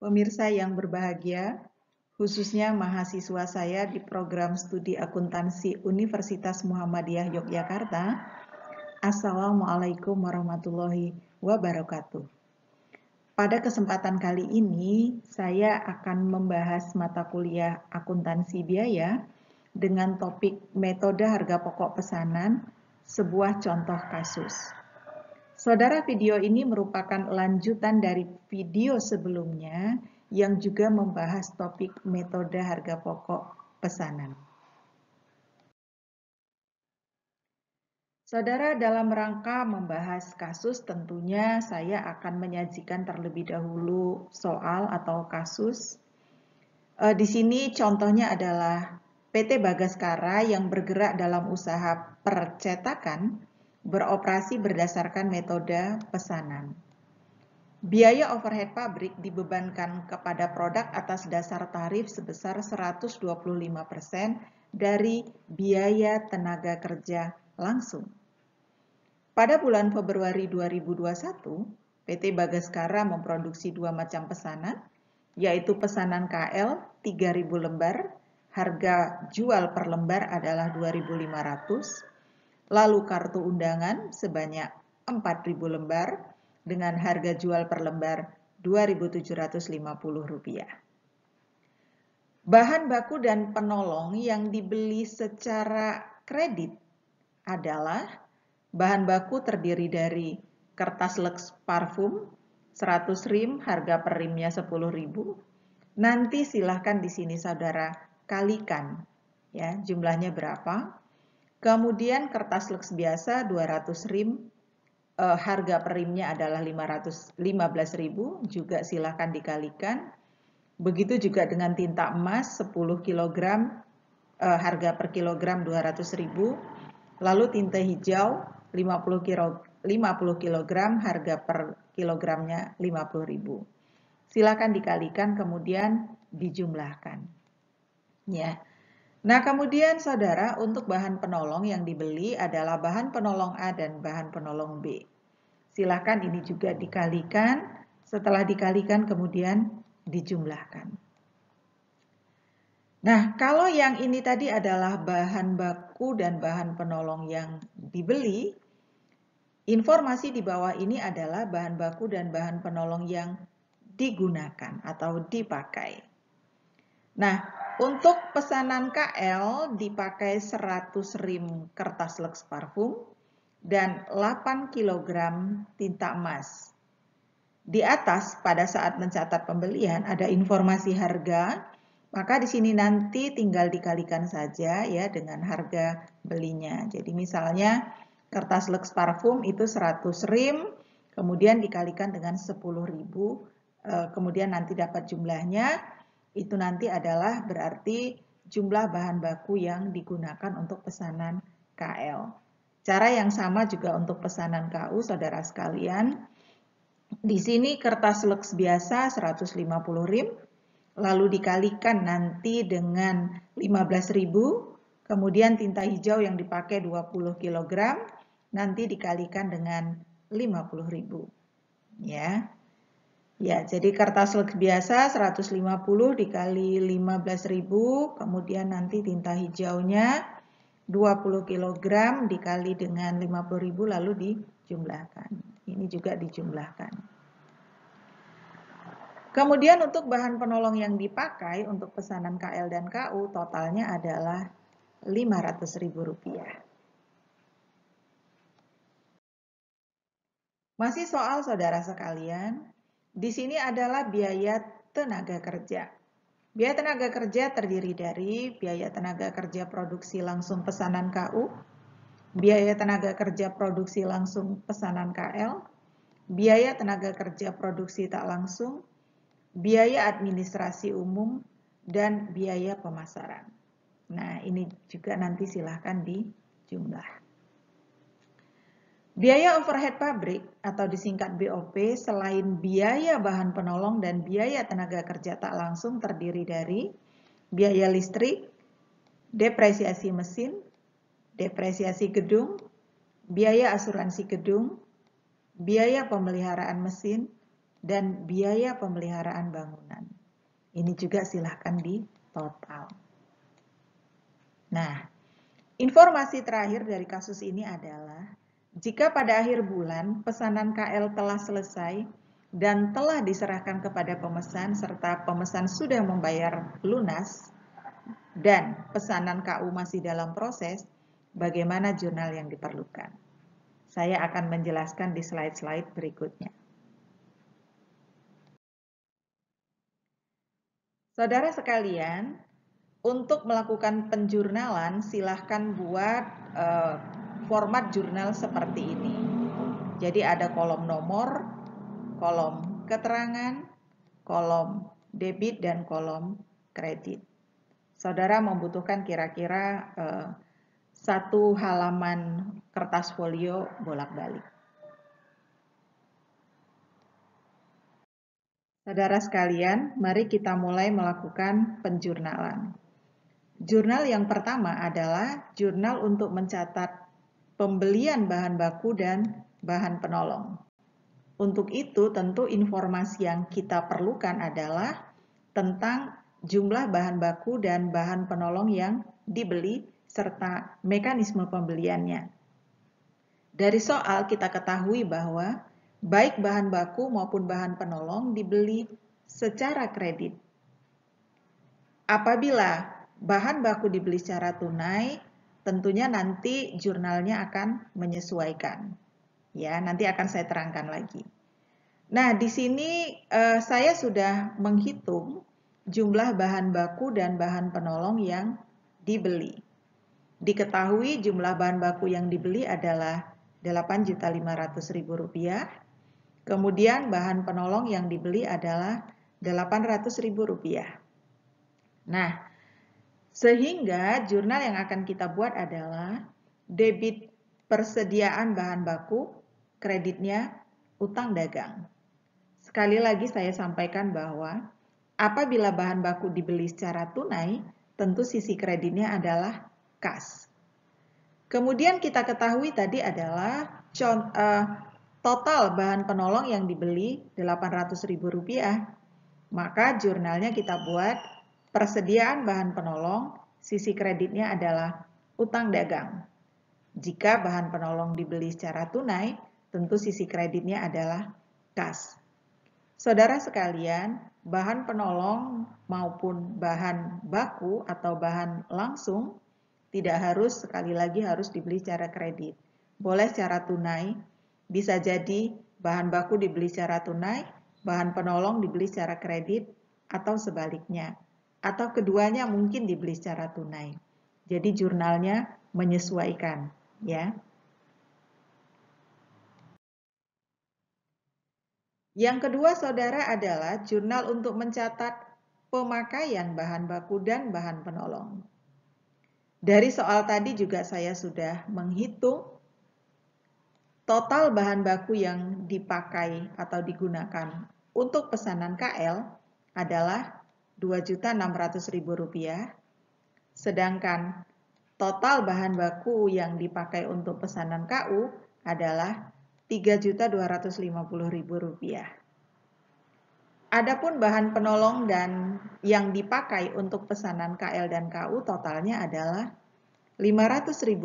Pemirsa yang berbahagia, khususnya mahasiswa saya di program studi akuntansi Universitas Muhammadiyah Yogyakarta. Assalamualaikum warahmatullahi wabarakatuh. Pada kesempatan kali ini, saya akan membahas mata kuliah akuntansi biaya dengan topik metode harga pokok pesanan, sebuah contoh kasus. Saudara, video ini merupakan lanjutan dari video sebelumnya yang juga membahas topik metode harga pokok pesanan. Saudara, dalam rangka membahas kasus tentunya saya akan menyajikan terlebih dahulu soal atau kasus. Di sini contohnya adalah PT Bagaskara yang bergerak dalam usaha percetakan beroperasi berdasarkan metode pesanan. Biaya overhead pabrik dibebankan kepada produk atas dasar tarif sebesar 125% dari biaya tenaga kerja langsung. Pada bulan Februari 2021, PT Bagaskara memproduksi dua macam pesanan, yaitu pesanan KL 3.000 lembar, harga jual per lembar adalah 2.500, lalu kartu undangan sebanyak 4.000 lembar, dengan harga jual per lembar Rp2.750. Bahan baku dan penolong yang dibeli secara kredit adalah bahan baku terdiri dari kertas Lux parfum 100 rim, harga per rimnya 10.000. Nanti silahkan di sini saudara kalikan ya jumlahnya berapa. Kemudian kertas Lux biasa 200 rim, harga per rimnya adalah 15.000, juga silahkan dikalikan. Begitu juga dengan tinta emas 10 kg, harga per kilogram 200.000. Lalu tinta hijau 50 kg, harga per kilogramnya 50.000. Silakan dikalikan kemudian dijumlahkan. Ya. Nah, kemudian saudara, untuk bahan penolong yang dibeli adalah bahan penolong A dan bahan penolong B. Silakan ini juga dikalikan, setelah dikalikan kemudian dijumlahkan. Nah, kalau yang ini tadi adalah bahan baku dan bahan penolong yang dibeli, informasi di bawah ini adalah bahan baku dan bahan penolong yang digunakan atau dipakai. Nah, untuk pesanan KL dipakai 100 rim kertas Lux parfum dan 8 kg tinta emas. Di atas pada saat mencatat pembelian ada informasi harga, maka di sini nanti tinggal dikalikan saja ya dengan harga belinya. Jadi misalnya kertas Lux parfum itu 100 rim, kemudian dikalikan dengan 10.000, kemudian nanti dapat jumlahnya. Itu nanti adalah berarti jumlah bahan baku yang digunakan untuk pesanan KL. Cara yang sama juga untuk pesanan KU, saudara sekalian. Di sini kertas Lux biasa 150 rim, lalu dikalikan nanti dengan 15.000, kemudian tinta hijau yang dipakai 20 kg, nanti dikalikan dengan 50.000. Ya, jadi kertas Lux biasa 150 dikali 15.000, kemudian nanti tinta hijaunya 20 kg dikali dengan 50.000 lalu dijumlahkan. Ini juga dijumlahkan. Kemudian untuk bahan penolong yang dipakai untuk pesanan KL dan KU totalnya adalah Rp500.000. Masih soal saudara sekalian. Di sini adalah biaya tenaga kerja. Biaya tenaga kerja terdiri dari biaya tenaga kerja produksi langsung pesanan KU, biaya tenaga kerja produksi langsung pesanan KL, biaya tenaga kerja produksi tak langsung, biaya administrasi umum, dan biaya pemasaran. Nah, ini juga nanti silahkan dijumlah. Biaya overhead pabrik atau disingkat BOP selain biaya bahan penolong dan biaya tenaga kerja tak langsung terdiri dari biaya listrik, depresiasi mesin, depresiasi gedung, biaya asuransi gedung, biaya pemeliharaan mesin, dan biaya pemeliharaan bangunan. Ini juga silahkan di total. Nah, informasi terakhir dari kasus ini adalah jika pada akhir bulan pesanan KL telah selesai dan telah diserahkan kepada pemesan serta pemesan sudah membayar lunas dan pesanan KU masih dalam proses, bagaimana jurnal yang diperlukan? Saya akan menjelaskan di slide-slide berikutnya. Saudara sekalian, untuk melakukan penjurnalan, silahkan buat format jurnal seperti ini. Jadi ada kolom nomor, kolom keterangan, kolom debit, dan kolom kredit. Saudara membutuhkan kira-kira 1 halaman kertas folio bolak-balik. Saudara sekalian, mari kita mulai melakukan penjurnalan. Jurnal yang pertama adalah jurnal untuk mencatat pembelian bahan baku dan bahan penolong. Untuk itu, tentu informasi yang kita perlukan adalah tentang jumlah bahan baku dan bahan penolong yang dibeli serta mekanisme pembeliannya. Dari soal kita ketahui bahwa baik bahan baku maupun bahan penolong dibeli secara kredit. Apabila bahan baku dibeli secara tunai, tentunya nanti jurnalnya akan menyesuaikan. Ya, nanti akan saya terangkan lagi. Nah, di sini saya sudah menghitung jumlah bahan baku dan bahan penolong yang dibeli. Diketahui jumlah bahan baku yang dibeli adalah Rp8.500.000. Kemudian bahan penolong yang dibeli adalah Rp800.000. Nah, sehingga jurnal yang akan kita buat adalah debit persediaan bahan baku, kreditnya utang dagang. Sekali lagi saya sampaikan bahwa apabila bahan baku dibeli secara tunai, tentu sisi kreditnya adalah kas. Kemudian kita ketahui tadi adalah total bahan penolong yang dibeli Rp800.000. Maka jurnalnya kita buat persediaan bahan penolong, sisi kreditnya adalah utang dagang. Jika bahan penolong dibeli secara tunai, tentu sisi kreditnya adalah kas. Saudara sekalian, bahan penolong maupun bahan baku atau bahan langsung tidak harus, sekali lagi harus dibeli secara kredit. Boleh secara tunai, bisa jadi bahan baku dibeli secara tunai, bahan penolong dibeli secara kredit, atau sebaliknya. Atau keduanya mungkin dibeli secara tunai. Jadi jurnalnya menyesuaikan, ya. Yang kedua, saudara, adalah jurnal untuk mencatat pemakaian bahan baku dan bahan penolong. Dari soal tadi juga saya sudah menghitung total bahan baku yang dipakai atau digunakan untuk pesanan KL adalah Rp2.600.000, sedangkan total bahan baku yang dipakai untuk pesanan KU adalah Rp3.250.000. Adapun bahan penolong dan yang dipakai untuk pesanan KL dan KU totalnya adalah Rp500.000.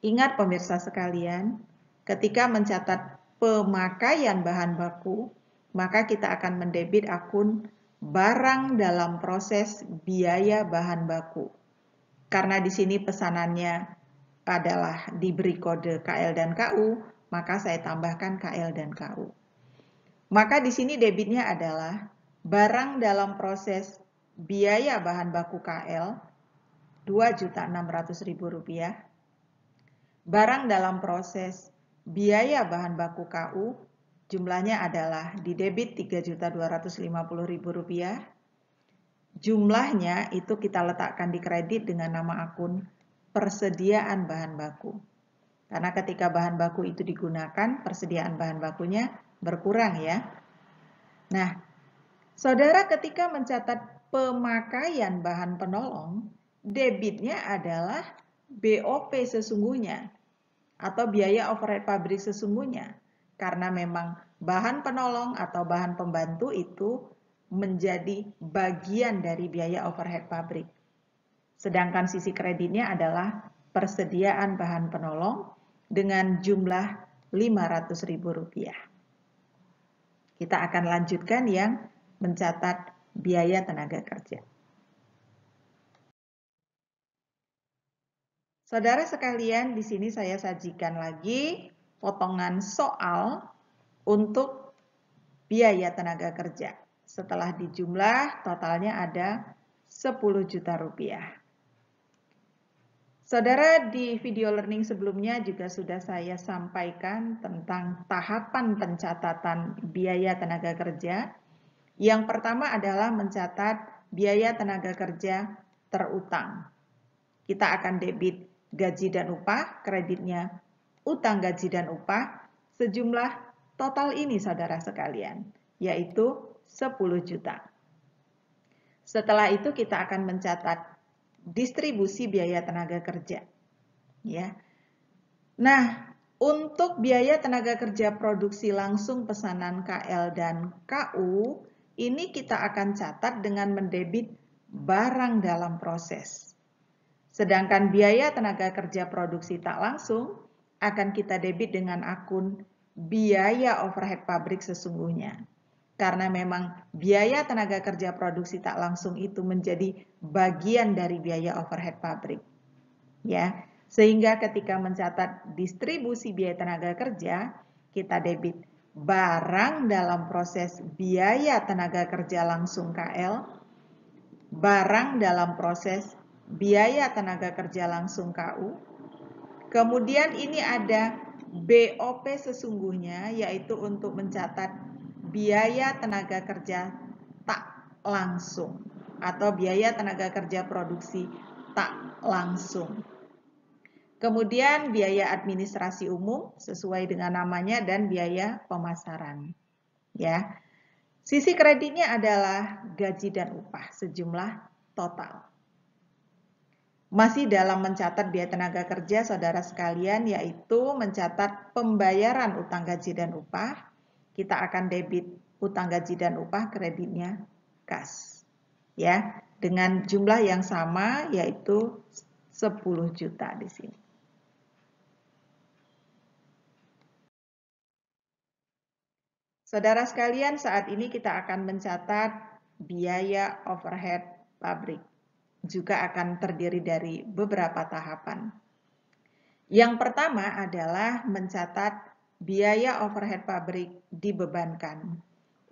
Ingat pemirsa sekalian, ketika mencatat pemakaian bahan baku, maka kita akan mendebit akun barang dalam proses biaya bahan baku. Karena di sini pesanannya adalah diberi kode KL dan KU, maka saya tambahkan KL dan KU. Maka di sini debitnya adalah barang dalam proses biaya bahan baku KL Rp2.600.000. Barang dalam proses biaya bahan baku KU jumlahnya adalah di debit Rp3.250.000. Jumlahnya itu kita letakkan di kredit dengan nama akun persediaan bahan baku. Karena ketika bahan baku itu digunakan, persediaan bahan bakunya berkurang ya. Nah, saudara ketika mencatat pemakaian bahan penolong, debitnya adalah BOP sesungguhnya atau biaya overhead pabrik sesungguhnya. Karena memang bahan penolong atau bahan pembantu itu menjadi bagian dari biaya overhead pabrik. Sedangkan sisi kreditnya adalah persediaan bahan penolong dengan jumlah Rp500.000. Kita akan lanjutkan yang mencatat biaya tenaga kerja. Saudara sekalian, di sini saya sajikan lagi potongan soal untuk biaya tenaga kerja. Setelah dijumlah, totalnya ada Rp10 juta. Saudara, di video learning sebelumnya juga sudah saya sampaikan tentang tahapan pencatatan biaya tenaga kerja. Yang pertama adalah mencatat biaya tenaga kerja terutang. Kita akan debit gaji dan upah, kreditnya utang gaji dan upah, sejumlah total ini saudara sekalian, yaitu 10 juta. Setelah itu kita akan mencatat distribusi biaya tenaga kerja. Ya. Nah, untuk biaya tenaga kerja produksi langsung pesanan KL dan KU, ini kita akan catat dengan mendebit barang dalam proses. Sedangkan biaya tenaga kerja produksi tak langsung akan kita debit dengan akun biaya overhead pabrik sesungguhnya. Karena memang biaya tenaga kerja produksi tak langsung itu menjadi bagian dari biaya overhead pabrik. Ya, sehingga ketika mencatat distribusi biaya tenaga kerja, kita debit barang dalam proses biaya tenaga kerja langsung KL, barang dalam proses biaya tenaga kerja langsung KU. Kemudian ini ada BOP sesungguhnya, yaitu untuk mencatat biaya tenaga kerja tak langsung atau biaya tenaga kerja produksi tak langsung. Kemudian biaya administrasi umum sesuai dengan namanya dan biaya pemasaran. Ya. Sisi kreditnya adalah gaji dan upah sejumlah total. Masih dalam mencatat biaya tenaga kerja saudara sekalian, yaitu mencatat pembayaran utang gaji dan upah. Kita akan debit utang gaji dan upah, kreditnya kas. Ya, dengan jumlah yang sama yaitu 10 juta di sini. Saudara sekalian, saat ini kita akan mencatat biaya overhead pabrik. Juga akan terdiri dari beberapa tahapan. Yang pertama adalah mencatat biaya overhead pabrik dibebankan.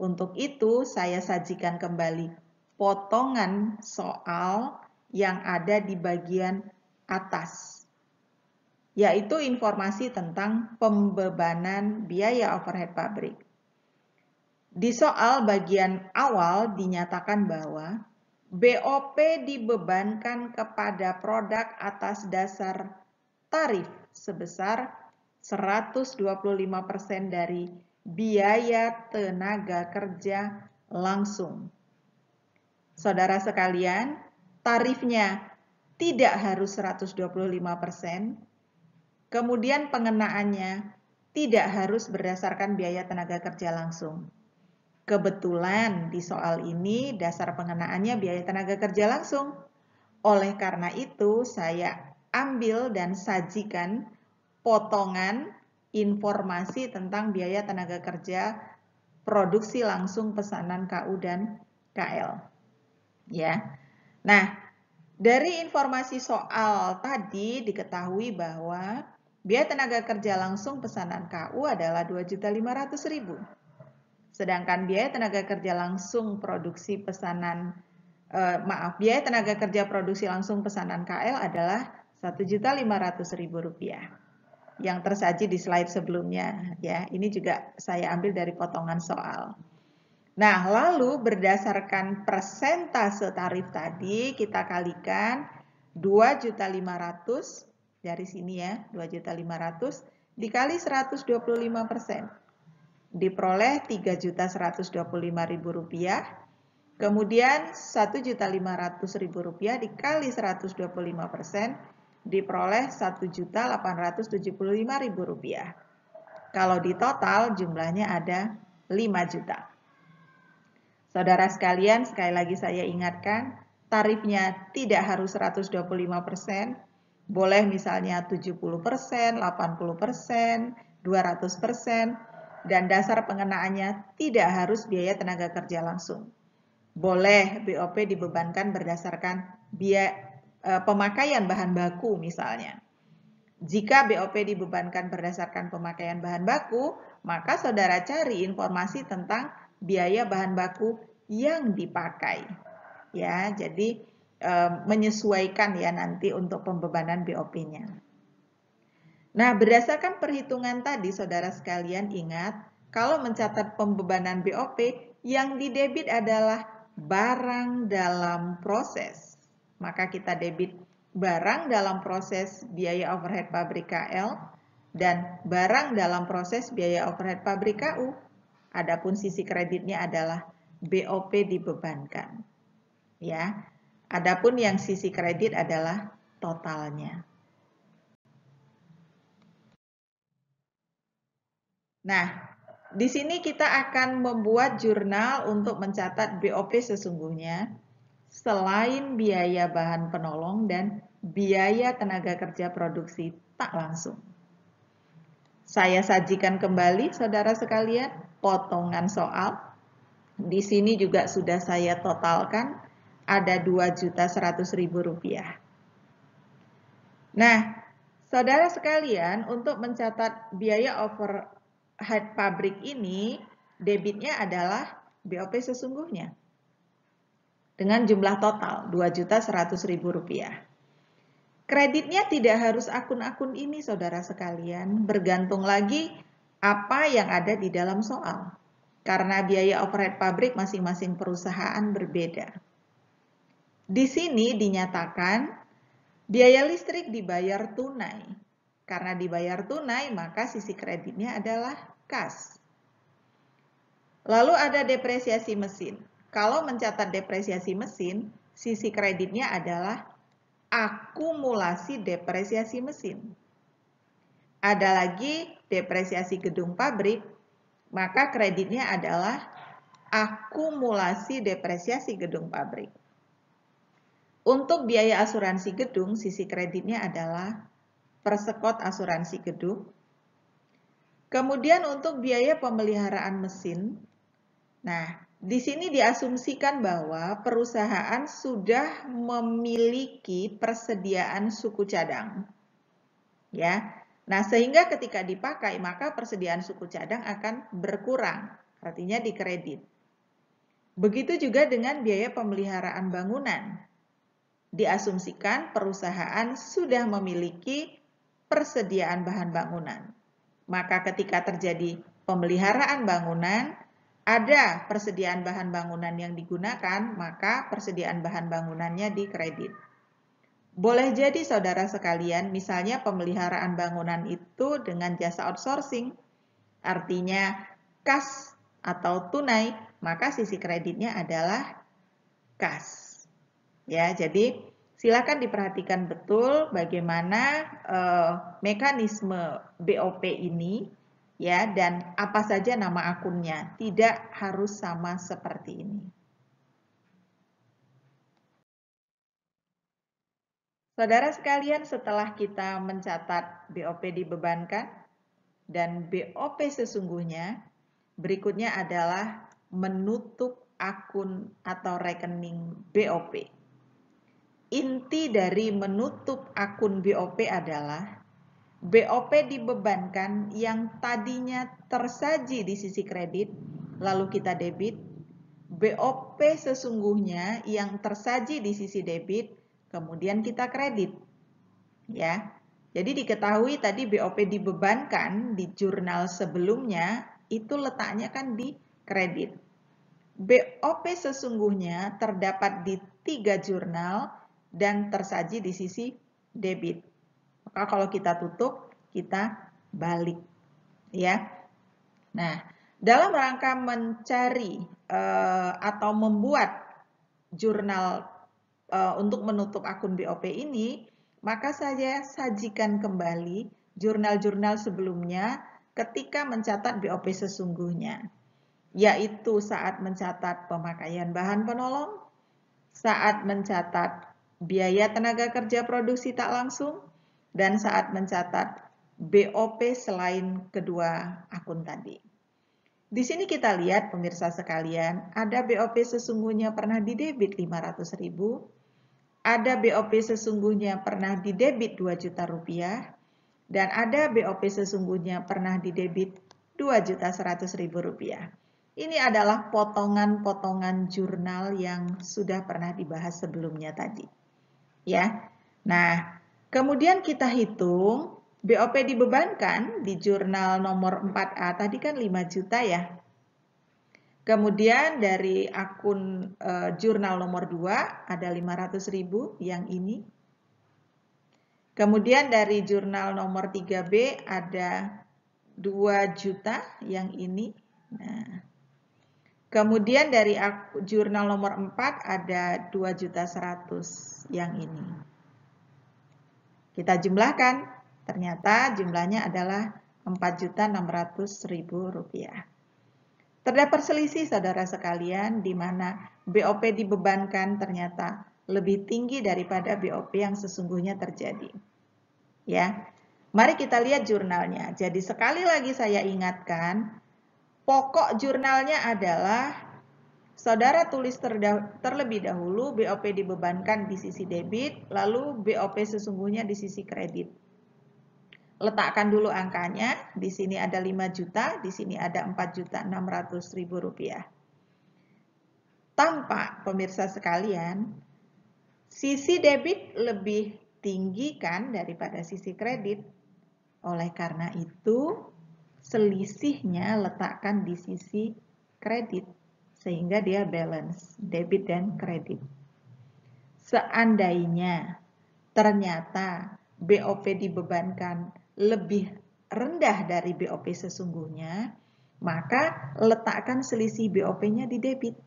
Untuk itu saya sajikan kembali potongan soal yang ada di bagian atas, yaitu informasi tentang pembebanan biaya overhead pabrik. Di soal bagian awal dinyatakan bahwa BOP dibebankan kepada produk atas dasar tarif sebesar 125% dari biaya tenaga kerja langsung. Saudara sekalian, tarifnya tidak harus 125%, kemudian pengenaannya tidak harus berdasarkan biaya tenaga kerja langsung. Kebetulan di soal ini dasar pengenaannya biaya tenaga kerja langsung. Oleh karena itu saya ambil dan sajikan potongan informasi tentang biaya tenaga kerja produksi langsung pesanan KU dan KL. Ya. Nah, dari informasi soal tadi diketahui bahwa biaya tenaga kerja langsung pesanan KU adalah Rp2.500.000. Sedangkan biaya tenaga kerja langsung produksi pesanan, biaya tenaga kerja produksi langsung pesanan KL adalah Rp1.500.000 yang tersaji di slide sebelumnya. Ya, ini juga saya ambil dari potongan soal. Nah, lalu berdasarkan persentase tarif tadi kita kalikan 2.500.000 dari sini ya, 2.500.000 dikali 125%. Diperoleh Rp3.125.000, kemudian Rp1.500.000 dikali 125% diperoleh Rp1.875.000. Kalau di total jumlahnya ada 5 juta. Saudara sekalian, sekali lagi saya ingatkan, tarifnya tidak harus 125%, boleh misalnya 70%, 80%, 200%, dan dasar pengenaannya tidak harus biaya tenaga kerja langsung. Boleh BOP dibebankan berdasarkan pemakaian bahan baku misalnya. Jika BOP dibebankan berdasarkan pemakaian bahan baku, maka saudara cari informasi tentang biaya bahan baku yang dipakai. Ya, jadi menyesuaikan ya nanti untuk pembebanan BOP-nya. Nah, berdasarkan perhitungan tadi, saudara sekalian ingat, kalau mencatat pembebanan BOP, yang didebit adalah barang dalam proses. Maka kita debit barang dalam proses biaya overhead pabrik KL dan barang dalam proses biaya overhead pabrik KU. Adapun sisi kreditnya adalah BOP dibebankan. Ya. Adapun yang sisi kredit adalah totalnya. Nah, di sini kita akan membuat jurnal untuk mencatat BOP sesungguhnya selain biaya bahan penolong dan biaya tenaga kerja produksi tak langsung. Saya sajikan kembali saudara sekalian potongan soal. Di sini juga sudah saya totalkan ada Rp2.100.000. Nah, saudara sekalian untuk mencatat biaya overhead pabrik ini debitnya adalah BOP sesungguhnya dengan jumlah total Rp2.100.000. Kreditnya tidak harus akun-akun ini saudara sekalian, bergantung lagi apa yang ada di dalam soal. Karena biaya overhead pabrik masing-masing perusahaan berbeda. Di sini dinyatakan biaya listrik dibayar tunai. Karena dibayar tunai, maka sisi kreditnya adalah kas. Lalu ada depresiasi mesin. Kalau mencatat depresiasi mesin, sisi kreditnya adalah akumulasi depresiasi mesin. Ada lagi depresiasi gedung pabrik, maka kreditnya adalah akumulasi depresiasi gedung pabrik. Untuk biaya asuransi gedung, sisi kreditnya adalah persekot asuransi gedung. Kemudian untuk biaya pemeliharaan mesin, nah di sini diasumsikan bahwa perusahaan sudah memiliki persediaan suku cadang. Ya. Nah, sehingga ketika dipakai maka persediaan suku cadang akan berkurang, artinya dikredit. Begitu juga dengan biaya pemeliharaan bangunan. Diasumsikan perusahaan sudah memiliki persediaan bahan bangunan. Maka ketika terjadi pemeliharaan bangunan, ada persediaan bahan bangunan yang digunakan, maka persediaan bahan bangunannya dikredit. Boleh jadi saudara sekalian, misalnya pemeliharaan bangunan itu dengan jasa outsourcing, artinya kas atau tunai, maka sisi kreditnya adalah kas. Ya, jadi silakan diperhatikan betul bagaimana mekanisme BOP ini. Ya, dan apa saja nama akunnya, tidak harus sama seperti ini. Saudara sekalian, setelah kita mencatat BOP dibebankan dan BOP sesungguhnya, berikutnya adalah menutup akun atau rekening BOP. Inti dari menutup akun BOP adalah BOP dibebankan yang tadinya tersaji di sisi kredit, lalu kita debit. BOP sesungguhnya yang tersaji di sisi debit, kemudian kita kredit. Ya. Jadi diketahui tadi BOP dibebankan di jurnal sebelumnya, itu letaknya kan di kredit. BOP sesungguhnya terdapat di 3 jurnal dan tersaji di sisi debit. Maka kalau kita tutup, kita balik. Ya. Nah, dalam rangka mencari atau membuat jurnal untuk menutup akun BOP ini, maka saya sajikan kembali jurnal-jurnal sebelumnya ketika mencatat BOP sesungguhnya, yaitu saat mencatat pemakaian bahan penolong, saat mencatat biaya tenaga kerja produksi tak langsung, dan saat mencatat BOP selain kedua akun tadi. Di sini kita lihat pemirsa sekalian, ada BOP sesungguhnya pernah didebit 500.000, ada BOP sesungguhnya pernah didebit 2 juta rupiah, dan ada BOP sesungguhnya pernah didebit 2.100.000 rupiah. Ini adalah potongan-potongan jurnal yang sudah pernah dibahas sebelumnya tadi. Ya. Nah, kemudian kita hitung BOP dibebankan di jurnal nomor 4A tadi kan 5 juta ya. Kemudian dari akun jurnal nomor 2 ada 500.000 yang ini. Kemudian dari jurnal nomor 3B ada 2 juta yang ini. Nah, kemudian dari jurnal nomor 4 ada 2.100.000 yang ini. Kita jumlahkan, ternyata jumlahnya adalah 4.600.000 rupiah. Terdapat selisih saudara sekalian di mana BOP dibebankan ternyata lebih tinggi daripada BOP yang sesungguhnya terjadi. Ya, mari kita lihat jurnalnya. Jadi sekali lagi saya ingatkan, pokok jurnalnya adalah saudara tulis terlebih dahulu BOP dibebankan di sisi debit, lalu BOP sesungguhnya di sisi kredit. Letakkan dulu angkanya, di sini ada 5 juta, di sini ada 4.600.000 rupiah. Tampak pemirsa sekalian, sisi debit lebih tinggi kan daripada sisi kredit. Oleh karena itu, selisihnya letakkan di sisi kredit. Sehingga dia balance, debit dan kredit. Seandainya ternyata BOP dibebankan lebih rendah dari BOP sesungguhnya, maka letakkan selisih BOP-nya di debit.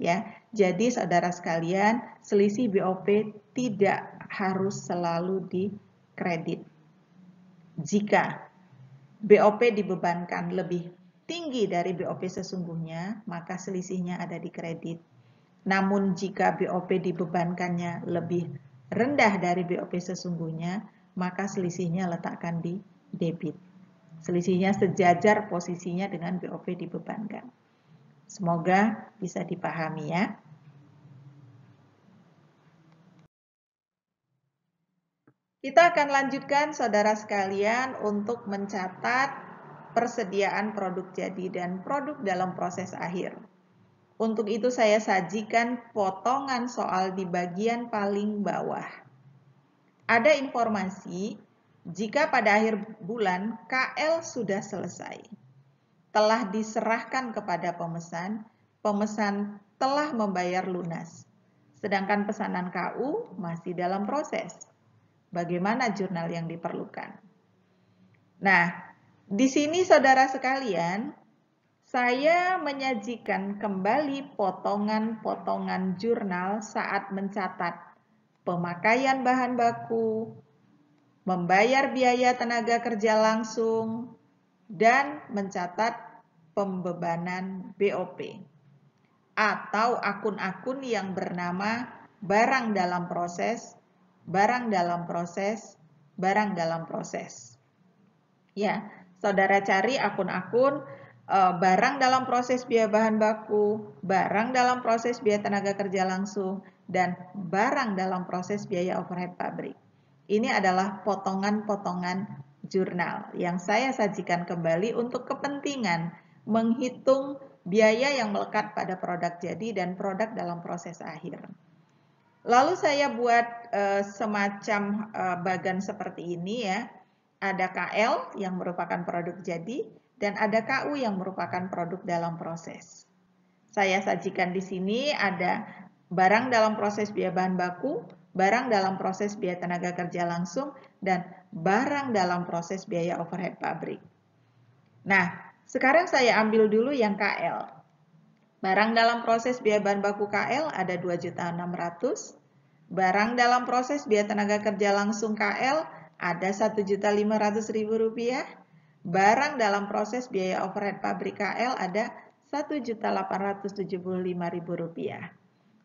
Ya, jadi saudara sekalian, selisih BOP tidak harus selalu di kredit. Jika BOP dibebankan lebih tinggi dari BOP sesungguhnya, maka selisihnya ada di kredit. Namun jika BOP dibebankannya lebih rendah dari BOP sesungguhnya, maka selisihnya letakkan di debit. Selisihnya sejajar posisinya dengan BOP dibebankan. Semoga bisa dipahami ya. Kita akan lanjutkan saudara sekalian untuk mencatat persediaan produk jadi dan produk dalam proses akhir. Untuk itu saya sajikan potongan soal di bagian paling bawah. Ada informasi jika pada akhir bulan KL sudah selesai, telah diserahkan kepada pemesan, pemesan telah membayar lunas, sedangkan pesanan KU masih dalam proses. Bagaimana jurnal yang diperlukan? Nah, di sini saudara sekalian, saya menyajikan kembali potongan-potongan jurnal saat mencatat pemakaian bahan baku, membayar biaya tenaga kerja langsung, dan mencatat pembebanan BOP. Atau akun-akun yang bernama barang dalam proses, barang dalam proses, barang dalam proses. Ya, saudara cari akun-akun barang dalam proses biaya bahan baku, barang dalam proses biaya tenaga kerja langsung, dan barang dalam proses biaya overhead pabrik. Ini adalah potongan-potongan jurnal yang saya sajikan kembali untuk kepentingan menghitung biaya yang melekat pada produk jadi dan produk dalam proses akhir. Lalu saya buat semacam bagan seperti ini ya. Ada KL yang merupakan produk jadi dan ada KU yang merupakan produk dalam proses. Saya sajikan di sini ada barang dalam proses biaya bahan baku, barang dalam proses biaya tenaga kerja langsung, dan barang dalam proses biaya overhead pabrik. Nah, sekarang saya ambil dulu yang KL. Barang dalam proses biaya bahan baku KL ada 2.600.000. Barang dalam proses biaya tenaga kerja langsung KL ada 1.500.000 rupiah. Barang dalam proses biaya overhead pabrik KL ada Rp1.875.000.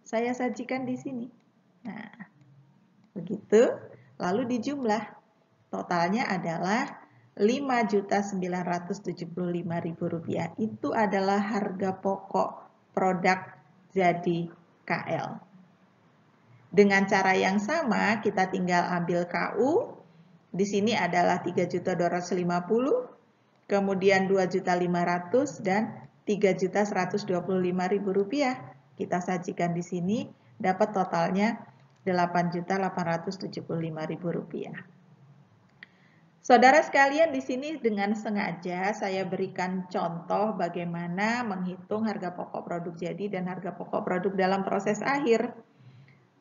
Saya sajikan di sini. Nah, begitu. Lalu dijumlah. Totalnya adalah Rp5.975.000. Itu adalah harga pokok produk jadi KL. Dengan cara yang sama, kita tinggal ambil KU. Di sini adalah 3.250.000, kemudian 2.500.000 dan 3.125.000 rupiah. Kita sajikan di sini, dapat totalnya 8.875.000 rupiah. Saudara sekalian, di sini dengan sengaja saya berikan contoh bagaimana menghitung harga pokok produk jadi dan harga pokok produk dalam proses akhir.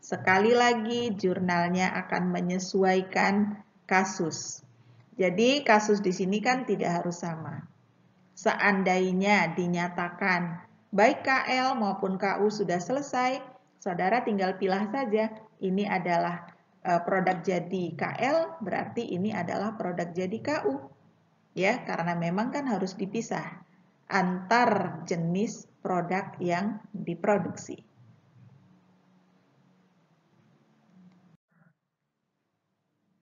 Sekali lagi, jurnalnya akan menyesuaikan kasus. Jadi kasus di sini kan tidak harus sama. Seandainya dinyatakan baik KL maupun KU sudah selesai, saudara tinggal pilih saja. Ini adalah produk jadi KL, berarti ini adalah produk jadi KU. Ya, karena memang kan harus dipisah antar jenis produk yang diproduksi.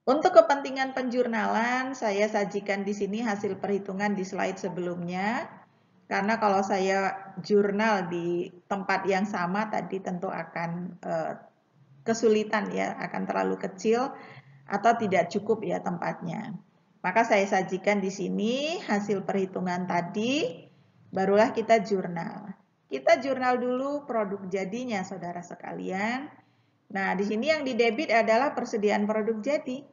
Untuk kepentingan penjurnalan, saya sajikan di sini hasil perhitungan di slide sebelumnya. Karena kalau saya jurnal di tempat yang sama tadi tentu akan kesulitan ya, akan terlalu kecil atau tidak cukup ya tempatnya. Maka saya sajikan di sini hasil perhitungan tadi, barulah kita jurnal. Kita jurnal dulu produk jadinya, saudara sekalian. Nah, di sini yang didebit adalah persediaan produk jadi.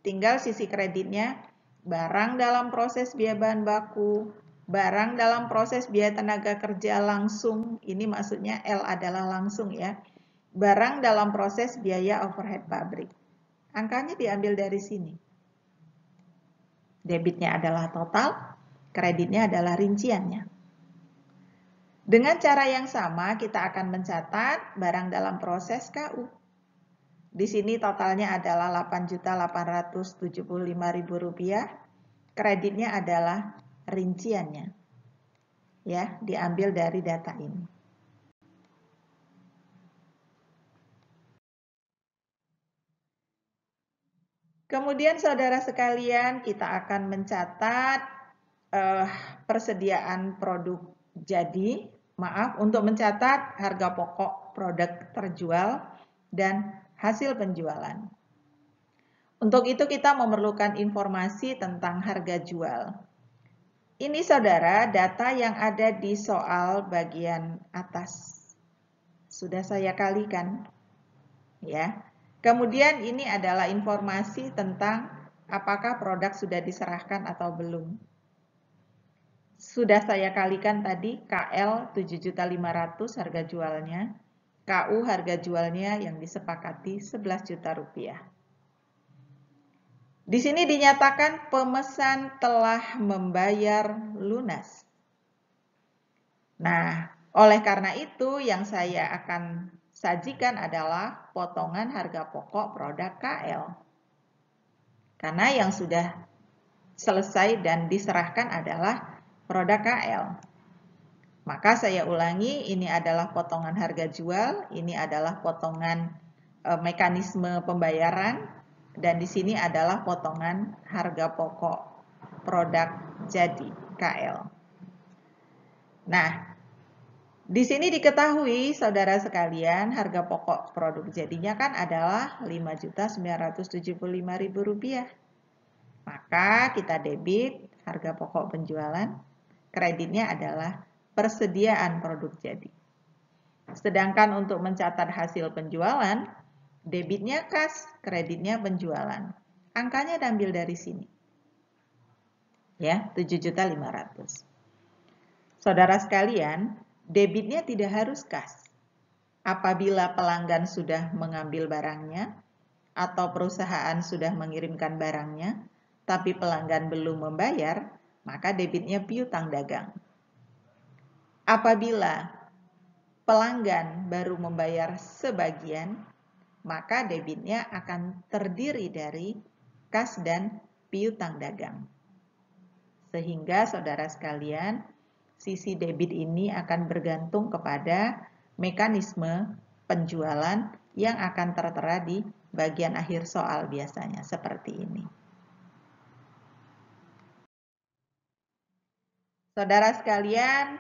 Tinggal sisi kreditnya, barang dalam proses biaya bahan baku, barang dalam proses biaya tenaga kerja langsung, ini maksudnya L adalah langsung ya, barang dalam proses biaya overhead pabrik. Angkanya diambil dari sini. Debitnya adalah total, kreditnya adalah rinciannya. Dengan cara yang sama, kita akan mencatat barang dalam proses KU. Di sini totalnya adalah Rp8.875.000. Kreditnya adalah rinciannya. Ya, diambil dari data ini. Kemudian saudara sekalian, kita akan mencatat persediaan produk jadi, untuk mencatat harga pokok produk terjual dan hasil penjualan. Untuk itu kita memerlukan informasi tentang harga jual. Ini saudara, data yang ada di soal bagian atas. Sudah saya kalikan. Ya. Kemudian ini adalah informasi tentang apakah produk sudah diserahkan atau belum. Sudah saya kalikan tadi, KL 7.500.000 harga jualnya, KU harga jualnya yang disepakati 11 juta rupiah. Di sini dinyatakan pemesan telah membayar lunas. Nah, oleh karena itu yang saya akan sajikan adalah potongan harga pokok produk KL. Karena yang sudah selesai dan diserahkan adalah produk KL. Maka saya ulangi, ini adalah potongan harga jual, ini adalah potongan mekanisme pembayaran, dan di sini adalah potongan harga pokok produk jadi KL. Nah, di sini diketahui saudara sekalian harga pokok produk jadinya kan adalah Rp5.975.000. Maka kita debit harga pokok penjualan, kreditnya adalah persediaan produk jadi. Sedangkan untuk mencatat hasil penjualan, debitnya kas, kreditnya penjualan. Angkanya diambil dari sini. Ya, 7.500.000. Saudara sekalian, debitnya tidak harus kas. Apabila pelanggan sudah mengambil barangnya atau perusahaan sudah mengirimkan barangnya, tapi pelanggan belum membayar, maka debitnya piutang dagang. Apabila pelanggan baru membayar sebagian, maka debitnya akan terdiri dari kas dan piutang dagang. Sehingga saudara sekalian, sisi debit ini akan bergantung kepada mekanisme penjualan yang akan tertera di bagian akhir soal biasanya, seperti ini. Saudara sekalian,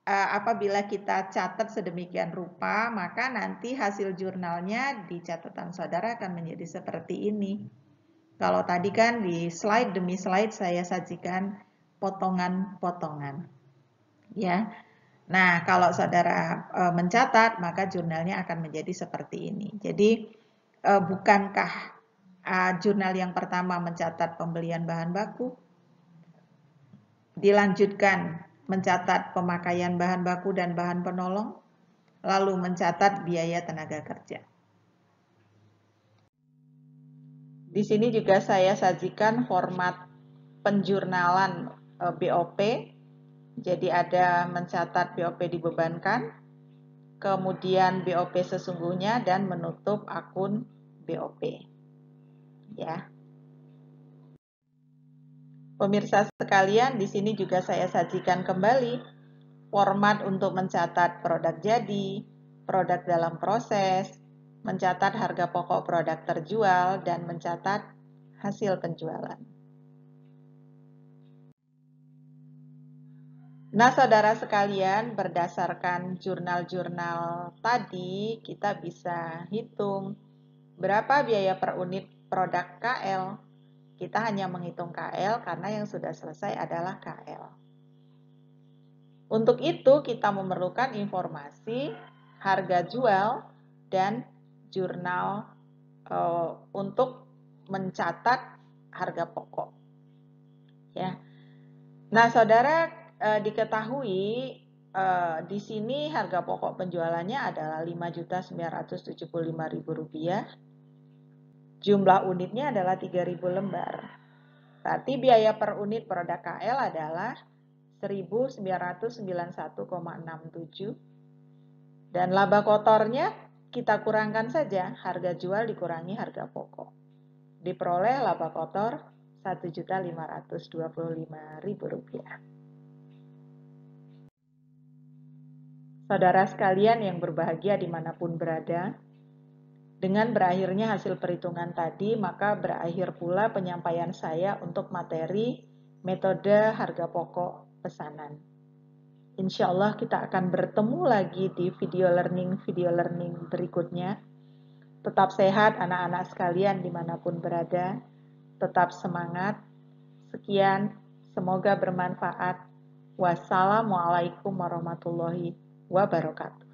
apabila kita catat sedemikian rupa, maka nanti hasil jurnalnya di catatan saudara akan menjadi seperti ini. Kalau tadi kan di slide demi slide saya sajikan potongan-potongan. Ya. Nah, kalau saudara mencatat, maka jurnalnya akan menjadi seperti ini. Jadi, bukankah jurnal yang pertama mencatat pembelian bahan baku, dilanjutkan mencatat pemakaian bahan baku dan bahan penolong, lalu mencatat biaya tenaga kerja. Di sini juga saya sajikan format penjurnalan BOP. Jadi ada mencatat BOP dibebankan, kemudian BOP sesungguhnya, dan menutup akun BOP. Ya. Pemirsa sekalian, di sini juga saya sajikan kembali format untuk mencatat produk jadi, produk dalam proses, mencatat harga pokok produk terjual, dan mencatat hasil penjualan. Nah, saudara sekalian, berdasarkan jurnal-jurnal tadi, kita bisa hitung berapa biaya per unit produk KL. Kita hanya menghitung KL karena yang sudah selesai adalah KL. Untuk itu, kita memerlukan informasi harga jual dan jurnal untuk mencatat harga pokok. Ya. Nah, saudara, diketahui di sini harga pokok penjualannya adalah Rp5.975.000. Jumlah unitnya adalah 3.000 lembar. Berarti biaya per unit produk KL adalah 1.991,67. Dan laba kotornya kita kurangkan saja harga jual dikurangi harga pokok. Diperoleh laba kotor Rp1.525.000. Saudara sekalian yang berbahagia dimanapun berada, dengan berakhirnya hasil perhitungan tadi, maka berakhir pula penyampaian saya untuk materi metode harga pokok pesanan. Insya Allah kita akan bertemu lagi di video learning berikutnya. Tetap sehat anak-anak sekalian dimanapun berada, tetap semangat. Sekian, semoga bermanfaat. Wassalamualaikum warahmatullahi wabarakatuh.